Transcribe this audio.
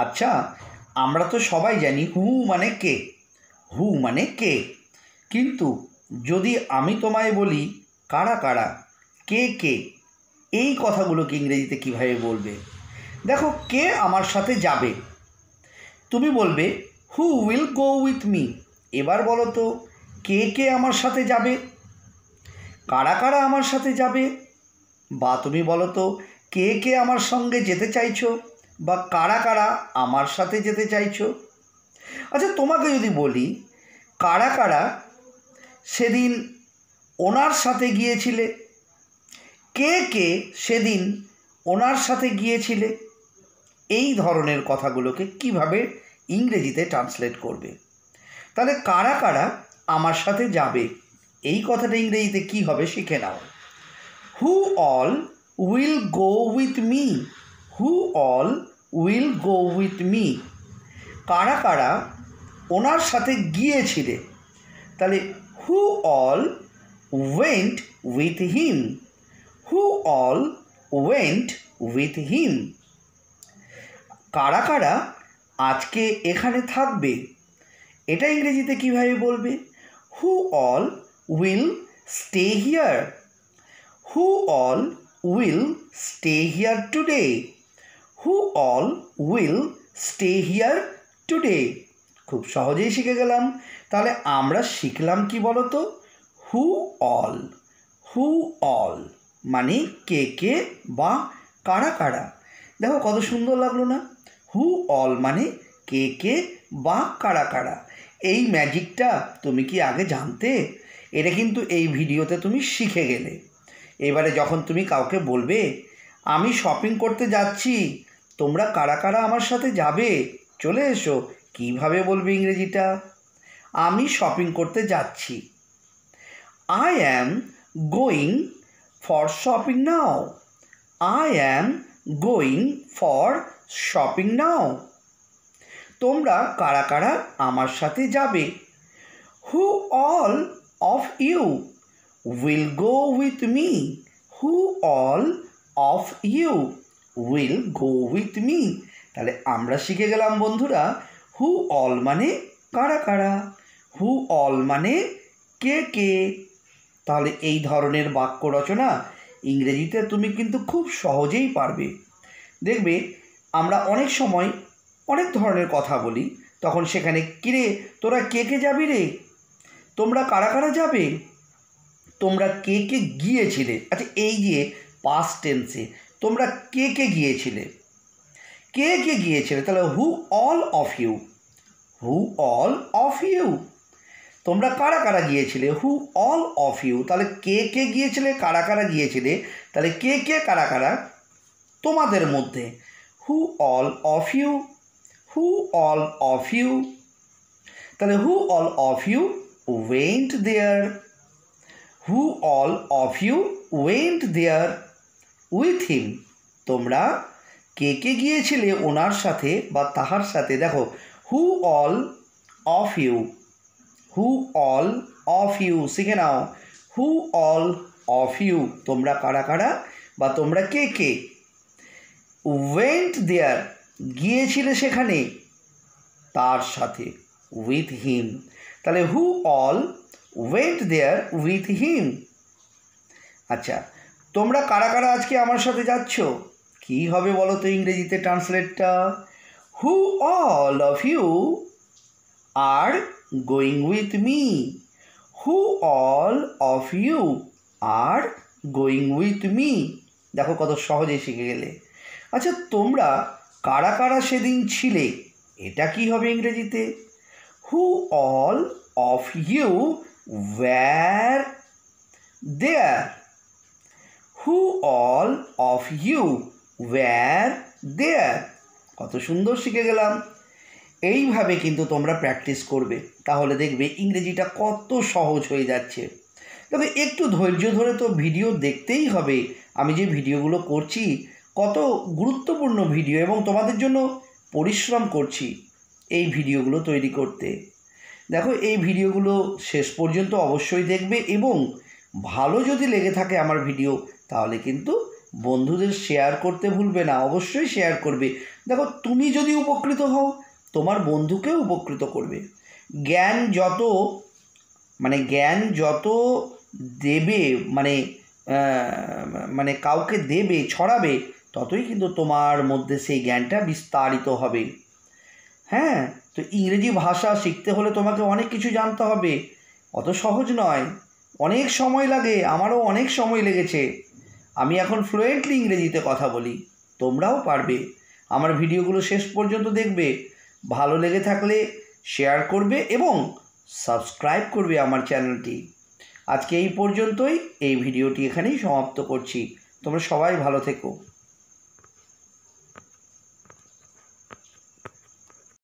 আচ্ছা, আমরা তো সবাই জানি হু মানে কে, হু মানে কে। কিন্তু যদি আমি তোমায় বলি কারা কারা, কে কে, এই কথাগুলোকে ইংরেজিতে কীভাবে বলবে? দেখো, কে আমার সাথে যাবে, তুমি বলবে who will go with me. এবার বলো তো, কে কে আমার সাথে যাবে, কারা কারা আমার সাথে যাবে? বা তুমি বলো তো, কে কে আমার সঙ্গে যেতে চাইছো, বা কারা কারা আমার সাথে যেতে চাইছো? আচ্ছা, তোমাকে যদি বলি কারা কারা সেদিন ওনার সাথে গিয়েছিলে, কে কে সেদিন ওনার সাথে গিয়েছিলে, এই ধরনের কথাগুলোকে কিভাবে ইংরেজিতে ট্রান্সলেট করবে? তাহলে কারা কারা আমার সাথে যাবে, এই কথাটা ইংরেজিতে কী হবে শিখে নাও। Who all will go with me, who all will go with me. কারা কারা ওনার সাথে গিয়েছিলে, তাহলে who all went with him, who all went with him. কারা কারা আজকে এখানে থাকবে, এটা ইংরেজিতে কীভাবে বলবে? Who all will stay here, who all will stay here today, who all will stay here today. খুব সহজেই শিখে গেলাম। তাহলে আমরা শিখলাম কি বলো তো? হু অল, হু অল মানে কে কে বা কারা কারা। দেখো কত সুন্দর লাগলো না? হু অল মানে কে কে বা কারা কারা। এই ম্যাজিকটা তুমি কি আগে জানতে? এটা কিন্তু এই ভিডিওতে তুমি শিখে গেলে। এবারে যখন তুমি কাউকে বলবে আমি শপিং করতে যাচ্ছি, তোমরা কারা কারা আমার সাথে যাবে, চলে এসো, কীভাবে বলবে ইংরেজিটা? আমি শপিং করতে যাচ্ছি, I am going for shopping now, I am going for shopping now. তোমরা কারা কারা আমার সাথে যাবে, who all of you will go with me, who all of you will go with me. তাহলে আমরা শিখে গেলাম বন্ধুরা, হু অল মানে কারা কারা, হু অল মানে কে কে। তাহলে এই ধরনের বাক্য রচনা ইংরেজিতে তুমি কিন্তু খুব সহজেই পারবে। দেখবে আমরা অনেক সময় অনেক ধরনের কথা বলি, তখন সেখানে কিরে তোরা কে কে যাবি রে, তোমরা কারা কারা যাবে, তোমরা কে কে গিয়েছিলে। আচ্ছা, এই যে পাস্ট টেন্সে তোমরা কে কে গিয়েছিলে, কে কে গিয়েছিলে, তাহলে who all of you, who all of you. তোমরা কারা কারা গিয়েছিলে, হু অল অফ ইউ। তাহলে কে কে গিয়েছিলে, কারা কারা গিয়েছিলে, তাহলে কে কে কারা কারা তোমাদের মধ্যে, who all of you, who all of you. তাহলে who all of you went there, who all of you went there with him. তোমরা কে কে গিয়েছিলে ওনার সাথে বা তাহার সাথে। দেখো, who all of you, who all of you শিখে নাও, হু অল অফ ইউ তোমরা কারা কারা বা তোমরা কে কে। ওয়েন্ট দেয়ার গিয়েছিলে সেখানে, তার সাথে, উইথ হিম। তাহলে who all went there with him. আচ্ছা, তোমরা কারা কারা আজকে আমার সাথে যাচ্ছ, কী হবে বলো তো ইংরেজিতে ট্রান্সলেটটা? Who all of you are going with me, who all of you are going with me. দেখো কত সহজে শিখে গেলে। আচ্ছা, তোমরা কারা কারা সেদিন ছিলে, এটা কি হবে ইংরেজিতে? Who all of you were there, who all of you were there. কত সুন্দর শিখে গেলাম। এইভাবে কিন্তু তোমরা প্র্যাকটিস করবে, তাহলে দেখবে ইংরেজিটা কত সহজ হয়ে যাচ্ছে। তবে একটু ধৈর্য ধরে তো ভিডিও দেখতেই হবে। আমি যে ভিডিওগুলো করছি কত গুরুত্বপূর্ণ ভিডিও, এবং তোমাদের জন্য পরিশ্রম করছি এই ভিডিওগুলো তৈরি করতে। দেখো, এই ভিডিওগুলো শেষ পর্যন্ত অবশ্যই দেখবে, এবং ভালো যদি লেগে থাকে আমার ভিডিও, তাহলে কিন্তু বন্ধুদের শেয়ার করতে ভুলবে না, অবশ্যই শেয়ার করবে। দেখো, তুমি যদি উপকৃত হও তোমার বন্ধুকেও উপকৃত করবে। জ্ঞান যত দেবে, মানে কাউকে দেবে, ছড়াবে, ততই কিন্তু তোমার মধ্যে সেই জ্ঞানটা বিস্তারিত হবে। হ্যাঁ, তো ইংরেজি ভাষা শিখতে হলে তোমাকে অনেক কিছু জানতে হবে, অত সহজ নয়, অনেক সময় লাগে। আমারও অনেক সময় লেগেছে। আমি এখন ফ্লুয়েন্টলি ইংরেজিতে কথা বলি, তোমরাও পারবে। আমার ভিডিওগুলো শেষ পর্যন্ত দেখবে, ভালো লেগে থাকলে শেয়ার করবে এবং সাবস্ক্রাইব করবে আমার চ্যানেলটি। আজকে এই পর্যন্তই, এই ভিডিওটি এখানেই সমাপ্ত করছি। তোমরা সবাই ভালো থেকো।